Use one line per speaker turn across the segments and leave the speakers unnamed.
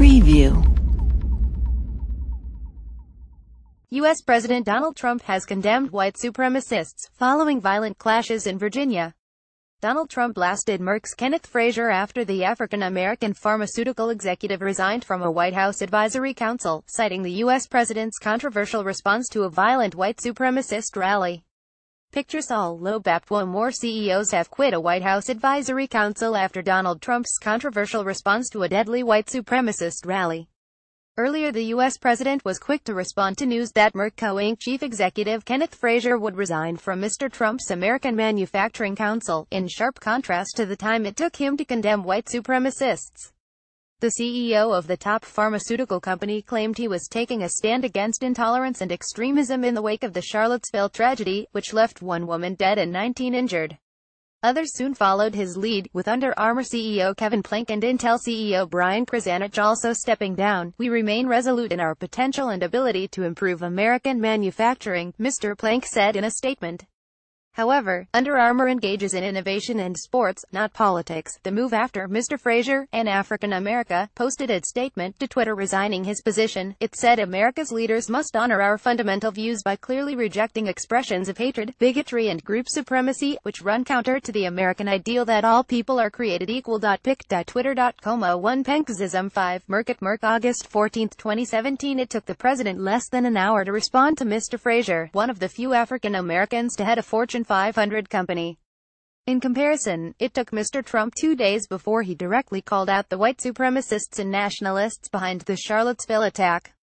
Preview.
U.S. President Donald Trump has condemned white supremacists, following violent clashes in Virginia. Donald Trump blasted Merck's Kenneth Frazier after the African-American pharmaceutical executive resigned from a White House advisory council, citing the U.S. president's controversial response to a violent white supremacist rally. Picture Saul Lobaptwa. More CEOs have quit a White House advisory council after Donald Trump's controversial response to a deadly white supremacist rally. Earlier, the U.S. president was quick to respond to news that Merck Co. Inc. chief executive Kenneth Frazier would resign from Mr. Trump's American Manufacturing Council, in sharp contrast to the time it took him to condemn white supremacists. The CEO of the top pharmaceutical company claimed he was taking a stand against intolerance and extremism in the wake of the Charlottesville tragedy, which left 1 woman dead and 19 injured. Others soon followed his lead, with Under Armour CEO Kevin Plank and Intel CEO Brian Krzanich also stepping down. "We remain resolute in our potential and ability to improve American manufacturing," Mr. Plank said in a statement. However, Under Armour engages in innovation and sports, not politics. The move after Mr. Frazier, an African-American, posted its statement to Twitter resigning his position. It said America's leaders must honor our fundamental views by clearly rejecting expressions of hatred, bigotry and group supremacy, which run counter to the American ideal that all people are created equal. Pic.twitter.com 1 Penksism 5 Merck at Merck August 14, 2017. It took the president less than an hour to respond to Mr. Frazier, one of the few African-Americans to head a Fortune 500 company. In comparison, it took Mr. Trump 2 days before he directly called out the white supremacists and nationalists behind the Charlottesville attack.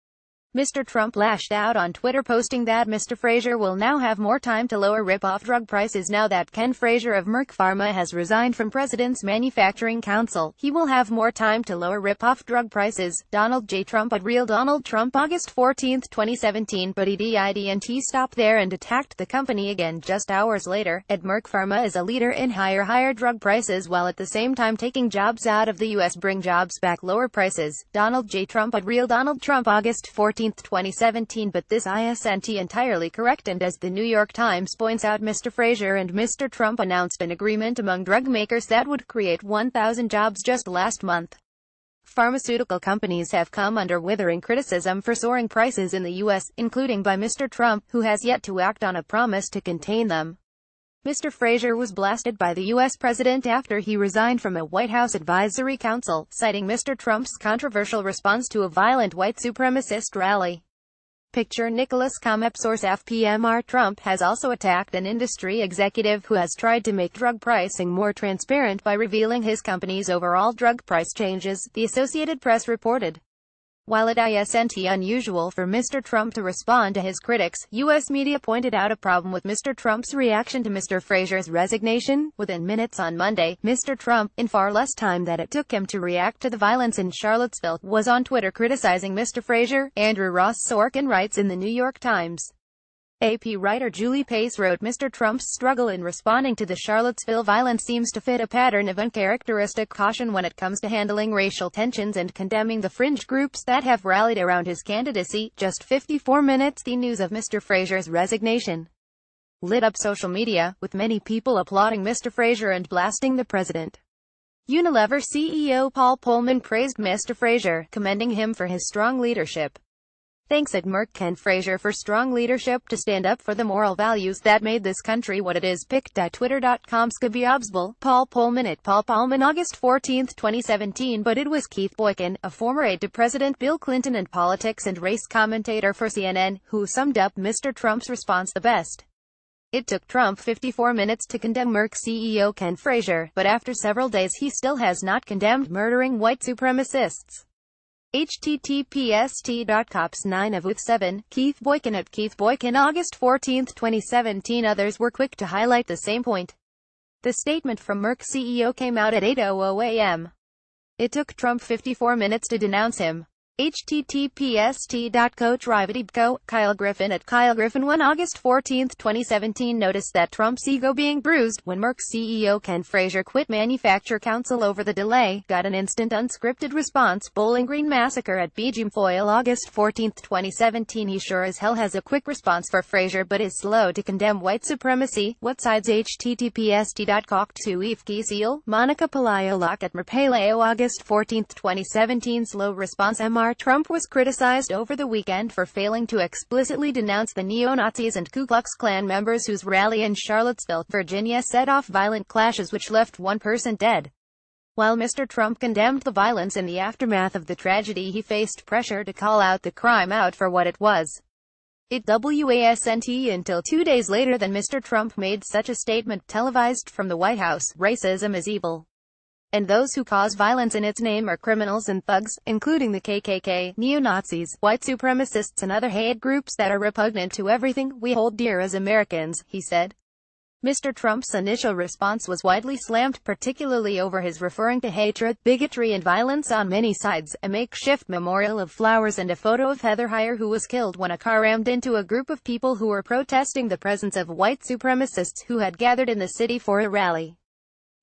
Mr. Trump lashed out on Twitter, posting that Mr. Frazier will now have more time to lower rip-off drug prices now that Ken Frazier of Merck Pharma has resigned from President's Manufacturing Council. He will have more time to lower rip-off drug prices. Donald J. Trump at Real Donald Trump August 14, 2017. But he didn't stop there and attacked the company again just hours later. At Merck Pharma is a leader in higher drug prices while at the same time taking jobs out of the U.S. Bring jobs back, lower prices. Donald J. Trump at Real Donald Trump August 14, 2017. But this isn't entirely correct, and as the New York Times points out, Mr. Frazier and Mr. Trump announced an agreement among drug makers that would create 1,000 jobs just last month. Pharmaceutical companies have come under withering criticism for soaring prices in the U.S., including by Mr. Trump, who has yet to act on a promise to contain them. Mr. Frazier was blasted by the U.S. president after he resigned from a White House advisory council, citing Mr. Trump's controversial response to a violent white supremacist rally. Picture Nicholas Comep. Source FPMR. Trump has also attacked an industry executive who has tried to make drug pricing more transparent by revealing his company's overall drug price changes, the Associated Press reported. While it isn't unusual for Mr. Trump to respond to his critics, U.S. media pointed out a problem with Mr. Trump's reaction to Mr. Frazier's resignation. Within minutes on Monday, Mr. Trump, in far less time than it took him to react to the violence in Charlottesville, was on Twitter criticizing Mr. Frazier. Andrew Ross Sorkin writes in the New York Times. AP writer Julie Pace wrote, Mr. Trump's struggle in responding to the Charlottesville violence seems to fit a pattern of uncharacteristic caution when it comes to handling racial tensions and condemning the fringe groups that have rallied around his candidacy. Just 54 minutes, the news of Mr. Frazier's resignation lit up social media, with many people applauding Mr. Frazier and blasting the president. Unilever CEO Paul Polman praised Mr. Frazier, commending him for his strong leadership. Thanks at Merck Ken Frazier for strong leadership to stand up for the moral values that made this country what it is. Pic.twitter.com Skabiobsbal. Paul Polman at Paul Polman August 14, 2017. But it was Keith Boykin, a former aide to President Bill Clinton and politics and race commentator for CNN, who summed up Mr. Trump's response the best. It took Trump 54 minutes to condemn Merck CEO Ken Frazier, but after several days he still has not condemned murdering white supremacists. https://cops 9/7 Keith Boykin at Keith Boykin August 14, 2017. Others were quick to highlight the same point. The statement from Merck CEO came out at 8:00 a.m. It took Trump 54 minutes to denounce him. https://t.coach Rivadibco, Kyle Griffin at Kyle Griffin 1 August 14, 2017 noticed that Trump's ego being bruised when Merck's CEO Ken Frazier quit Manufacture Council over the delay. Got an instant unscripted response. Bowling Green Massacre at BG Foil August 14, 2017 He sure as hell has a quick response for Frazier but is slow to condemn white supremacy. What sides? https://t.cock to Ifki Seal, Monica Palayo Lock at Merpaleo August 14, 2017 Slow response. Trump was criticized over the weekend for failing to explicitly denounce the neo-Nazis and Ku Klux Klan members whose rally in Charlottesville, Virginia set off violent clashes which left one person dead. While Mr. Trump condemned the violence in the aftermath of the tragedy, he faced pressure to call out the crime out for what it was. It wasn't until 2 days later that Mr. Trump made such a statement televised from the White House. Racism is evil, and those who cause violence in its name are criminals and thugs, including the KKK, neo-Nazis, white supremacists and other hate groups that are repugnant to everything we hold dear as Americans, he said. Mr. Trump's initial response was widely slammed, particularly over his referring to hatred, bigotry and violence on many sides, a makeshift memorial of flowers and a photo of Heather Heyer, who was killed when a car rammed into a group of people who were protesting the presence of white supremacists who had gathered in the city for a rally.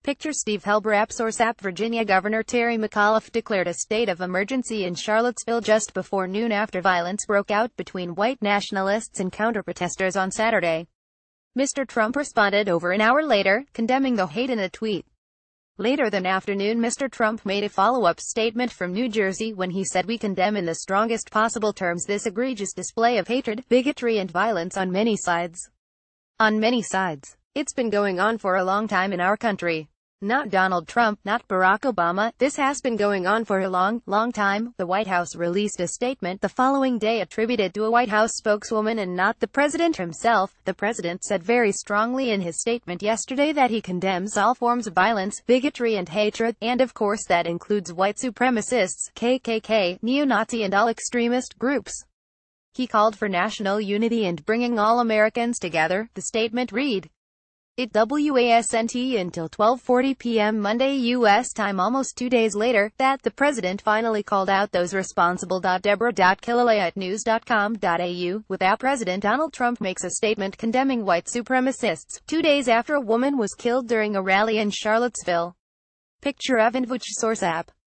Picture Steve Helbrap Source App Virginia Governor Terry McAuliffe declared a state of emergency in Charlottesville just before noon after violence broke out between white nationalists and counter-protesters on Saturday. Mr. Trump responded over an hour later, condemning the hate in a tweet. Later that afternoon, Mr. Trump made a follow-up statement from New Jersey when he said, "We condemn in the strongest possible terms this egregious display of hatred, bigotry and violence on many sides. On many sides. It's been going on for a long time in our country. Not Donald Trump, not Barack Obama. This has been going on for a long, long time." The White House released a statement the following day attributed to a White House spokeswoman and not the president himself. The president said very strongly in his statement yesterday that he condemns all forms of violence, bigotry and hatred, and of course that includes white supremacists, KKK, neo-Nazi and all extremist groups. He called for national unity and bringing all Americans together. The statement read, It wasn't until 12:40 p.m. Monday U.S. time, almost 2 days later, that the president finally called out those responsible. Deborah.Killalea@news.com.au. Without President Donald Trump makes a statement condemning white supremacists, 2 days after a woman was killed during a rally in Charlottesville. Picture Evan Vuch Source App.